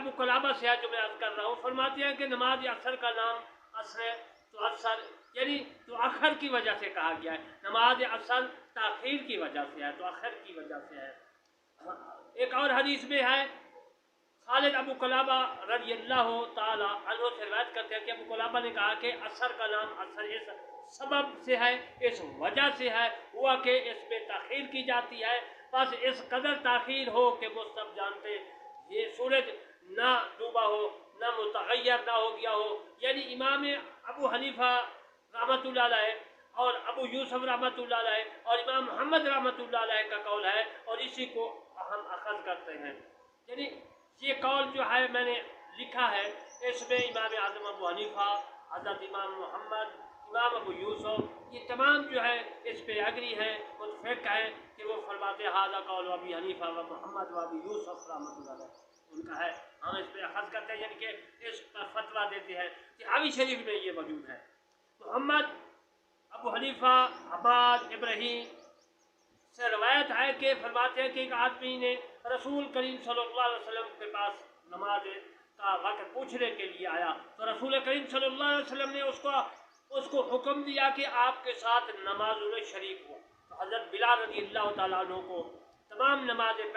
ابو قلابہ سے ہے جو میں عرض کر رہا ہوں، فرماتے ہیں کہ نماز عصر کا نام عصر ہے، تو عصر یعنی تو آخر کی وجہ سے کہا گیا ہے، نماز عصر تاخیر کی وجہ سے ہے، تو آخر کی وجہ سے ہے۔ ایک اور حدیث میں ہے، خالد ابو قلابہ رضی اللہ تعالی عنہ سے روایت کرتے ہیں کہ ابو قلابہ نے کہا کہ عصر کا نام عصر اس سبب سے ہے، اس وجہ سے ہے، ہوا کہ اس میں تاخیر کی جاتی ہے، بس اس قدر تاخیر ہو کہ وہ سب جانتے یہ سورج نہ ڈوبا ہو، نہ متغیر نہ ہو گیا ہو۔ یعنی امام ابو حنیفہ رحمۃ اللہ علیہ اور ابو یوسف رحمۃ اللہ علیہ اور امام محمد رحمۃ اللہ علیہ کا قول ہے، اور اسی کو ہم اخذ کرتے ہیں۔ یعنی یہ قول جو ہے میں نے لکھا ہے، اس میں امام اعظم ابو حنیفہ، حضرت امام محمد، امام ابو یوسف، یہ تمام جو ہے اس پہ اگری ہیں، متفق ہیں کہ وہ فرماتے ہیں ھذا قول ابی حنیفہ و محمد و ابی یوسف رحمۃ اللہ علیہ، ان کا ہے، ہم اس پہ اخذ کرتے ہیں، یعنی کہ اس پر فتویٰ دیتے ہیں کہ حاوی شریف میں یہ موجود ہے۔ محمد ابو حنیفہ عباد ابراہیم سے روایت ہے کہ فرماتے ہیں کہ ایک آدمی نے رسول کریم صلی اللہ علیہ وسلم کے پاس نماز کا وقت پوچھنے کے لیے آیا، تو رسول کریم صلی اللہ علیہ وسلم نے اس کو حکم دیا کہ آپ کے ساتھ نماز میں شریک ہو۔ تو حضرت بلال رضی اللہ تعالیٰ عنہ کو تمام نمازیں